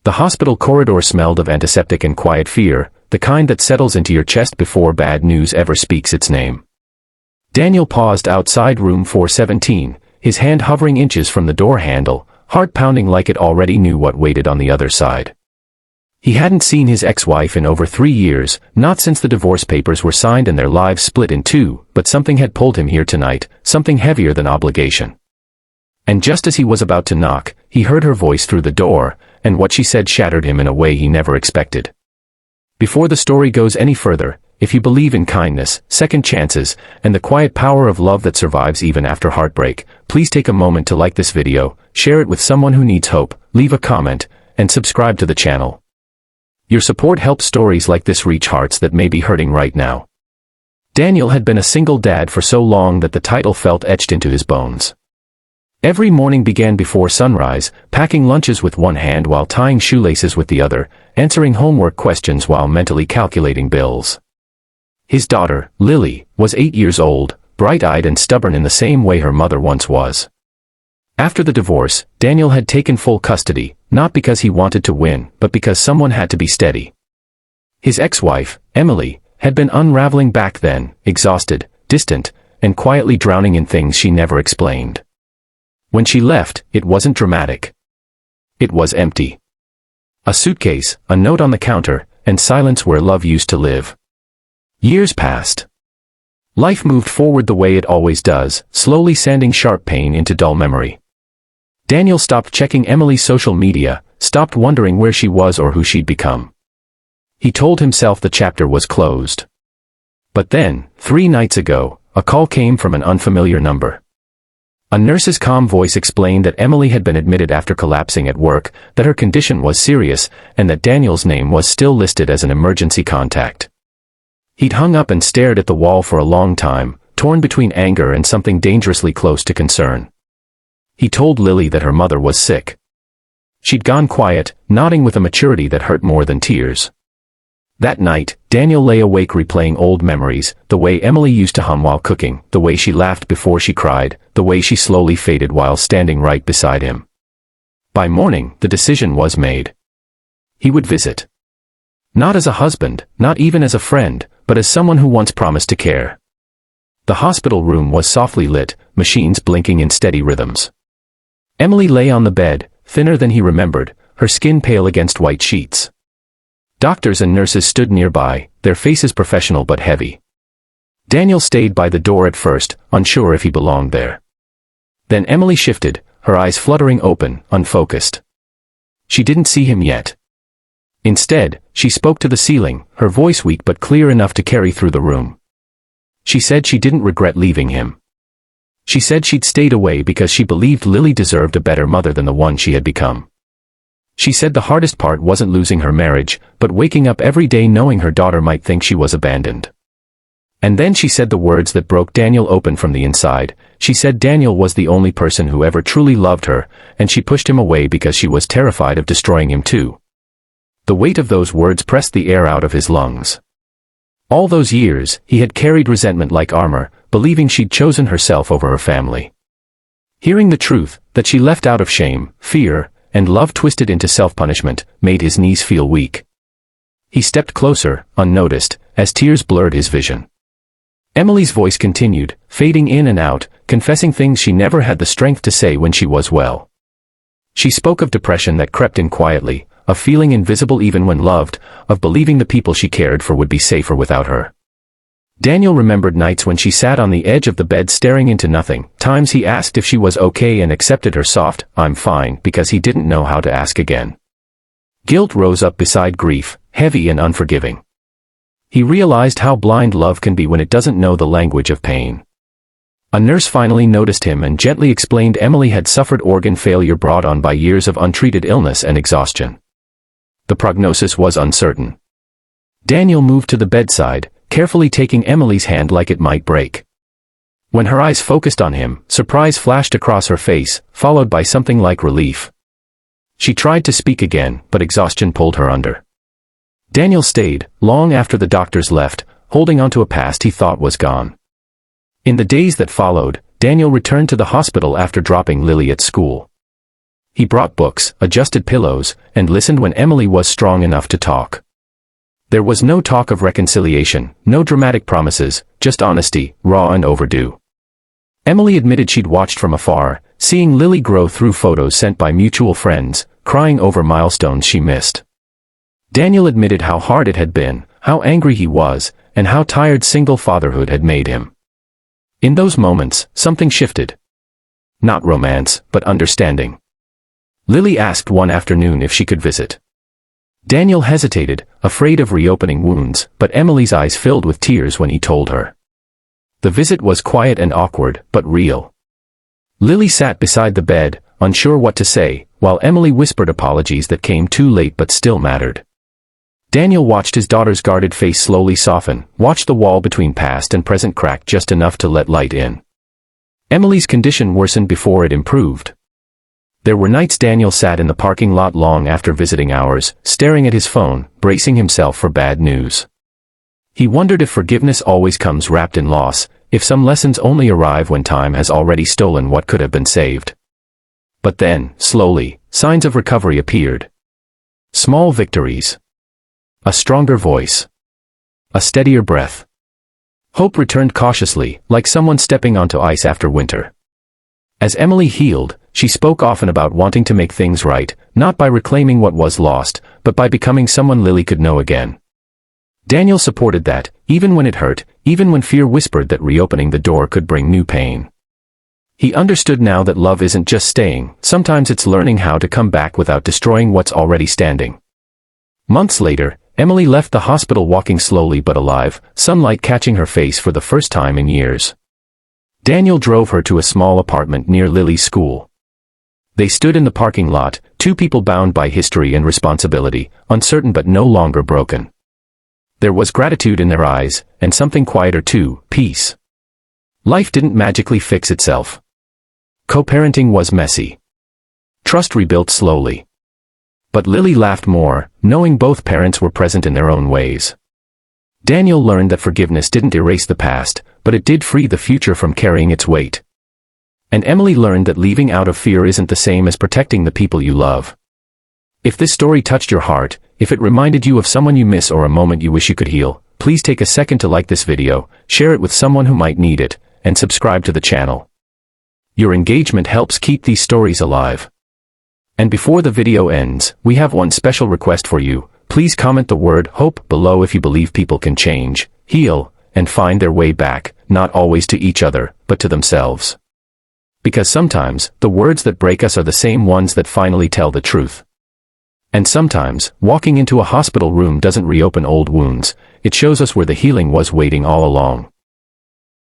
The hospital corridor smelled of antiseptic and quiet fear, the kind that settles into your chest before bad news ever speaks its name. Daniel paused outside room 417, his hand hovering inches from the door handle, heart pounding like it already knew what waited on the other side. He hadn't seen his ex-wife in over 3 years, not since the divorce papers were signed and their lives split in two, but something had pulled him here tonight, something heavier than obligation. And just as he was about to knock, he heard her voice through the door, and what she said shattered him in a way he never expected. Before the story goes any further, if you believe in kindness, second chances, and the quiet power of love that survives even after heartbreak, please take a moment to like this video, share it with someone who needs hope, leave a comment, and subscribe to the channel. Your support helps stories like this reach hearts that may be hurting right now. Daniel had been a single dad for so long that the title felt etched into his bones. Every morning began before sunrise, packing lunches with one hand while tying shoelaces with the other, answering homework questions while mentally calculating bills. His daughter, Lily, was 8 years old, bright-eyed and stubborn in the same way her mother once was. After the divorce, Daniel had taken full custody, not because he wanted to win, but because someone had to be steady. His ex-wife, Emily, had been unraveling back then, exhausted, distant, and quietly drowning in things she never explained. When she left, it wasn't dramatic. It was empty. A suitcase, a note on the counter, and silence where love used to live. Years passed. Life moved forward the way it always does, slowly sanding sharp pain into dull memory. Daniel stopped checking Emily's social media, stopped wondering where she was or who she'd become. He told himself the chapter was closed. But then, 3 nights ago, a call came from an unfamiliar number. A nurse's calm voice explained that Emily had been admitted after collapsing at work, that her condition was serious, and that Daniel's name was still listed as an emergency contact. He'd hung up and stared at the wall for a long time, torn between anger and something dangerously close to concern. He told Lily that her mother was sick. She'd gone quiet, nodding with a maturity that hurt more than tears. That night, Daniel lay awake replaying old memories, the way Emily used to hum while cooking, the way she laughed before she cried, the way she slowly faded while standing right beside him. By morning, the decision was made. He would visit. Not as a husband, not even as a friend, but as someone who once promised to care. The hospital room was softly lit, machines blinking in steady rhythms. Emily lay on the bed, thinner than he remembered, her skin pale against white sheets. Doctors and nurses stood nearby, their faces professional but heavy. Daniel stayed by the door at first, unsure if he belonged there. Then Emily shifted, her eyes fluttering open, unfocused. She didn't see him yet. Instead, she spoke to the ceiling, her voice weak but clear enough to carry through the room. She said she didn't regret leaving him. She said she'd stayed away because she believed Lily deserved a better mother than the one she had become. She said the hardest part wasn't losing her marriage, but waking up every day knowing her daughter might think she was abandoned. And then she said the words that broke Daniel open from the inside. She said Daniel was the only person who ever truly loved her, and she pushed him away because she was terrified of destroying him too. The weight of those words pressed the air out of his lungs. All those years, he had carried resentment like armor, believing she'd chosen herself over her family. Hearing the truth, that she left out of shame, fear, and love twisted into self-punishment, made his knees feel weak. He stepped closer, unnoticed, as tears blurred his vision. Emily's voice continued, fading in and out, confessing things she never had the strength to say when she was well. She spoke of depression that crept in quietly, of feeling invisible even when loved, of believing the people she cared for would be safer without her. Daniel remembered nights when she sat on the edge of the bed staring into nothing, times he asked if she was okay and accepted her soft, "I'm fine," because he didn't know how to ask again. Guilt rose up beside grief, heavy and unforgiving. He realized how blind love can be when it doesn't know the language of pain. A nurse finally noticed him and gently explained Emily had suffered organ failure brought on by years of untreated illness and exhaustion. The prognosis was uncertain. Daniel moved to the bedside, carefully taking Emily's hand like it might break. When her eyes focused on him, surprise flashed across her face, followed by something like relief. She tried to speak again, but exhaustion pulled her under. Daniel stayed, long after the doctors left, holding onto a past he thought was gone. In the days that followed, Daniel returned to the hospital after dropping Lily at school. He brought books, adjusted pillows, and listened when Emily was strong enough to talk. There was no talk of reconciliation, no dramatic promises, just honesty, raw and overdue. Emily admitted she'd watched from afar, seeing Lily grow through photos sent by mutual friends, crying over milestones she missed. Daniel admitted how hard it had been, how angry he was, and how tired single fatherhood had made him. In those moments, something shifted. Not romance, but understanding. Lily asked one afternoon if she could visit. Daniel hesitated, afraid of reopening wounds, but Emily's eyes filled with tears when he told her. The visit was quiet and awkward, but real. Lily sat beside the bed, unsure what to say, while Emily whispered apologies that came too late but still mattered. Daniel watched his daughter's guarded face slowly soften, watched the wall between past and present crack just enough to let light in. Emily's condition worsened before it improved. There were nights Daniel sat in the parking lot long after visiting hours, staring at his phone, bracing himself for bad news. He wondered if forgiveness always comes wrapped in loss, if some lessons only arrive when time has already stolen what could have been saved. But then, slowly, signs of recovery appeared. Small victories. A stronger voice. A steadier breath. Hope returned cautiously, like someone stepping onto ice after winter. As Emily healed, she spoke often about wanting to make things right, not by reclaiming what was lost, but by becoming someone Lily could know again. Daniel supported that, even when it hurt, even when fear whispered that reopening the door could bring new pain. He understood now that love isn't just staying, sometimes it's learning how to come back without destroying what's already standing. Months later, Emily left the hospital walking slowly but alive, sunlight catching her face for the first time in years. Daniel drove her to a small apartment near Lily's school. They stood in the parking lot, two people bound by history and responsibility, uncertain but no longer broken. There was gratitude in their eyes, and something quieter too, peace. Life didn't magically fix itself. Co-parenting was messy. Trust rebuilt slowly. But Lily laughed more, knowing both parents were present in their own ways. Daniel learned that forgiveness didn't erase the past, but it did free the future from carrying its weight. And Emily learned that leaving out of fear isn't the same as protecting the people you love. If this story touched your heart, if it reminded you of someone you miss or a moment you wish you could heal, please take a second to like this video, share it with someone who might need it, and subscribe to the channel. Your engagement helps keep these stories alive. And before the video ends, we have one special request for you. Please comment the word hope below if you believe people can change, heal, and find their way back, not always to each other, but to themselves. Because sometimes, the words that break us are the same ones that finally tell the truth. And sometimes, walking into a hospital room doesn't reopen old wounds, it shows us where the healing was waiting all along.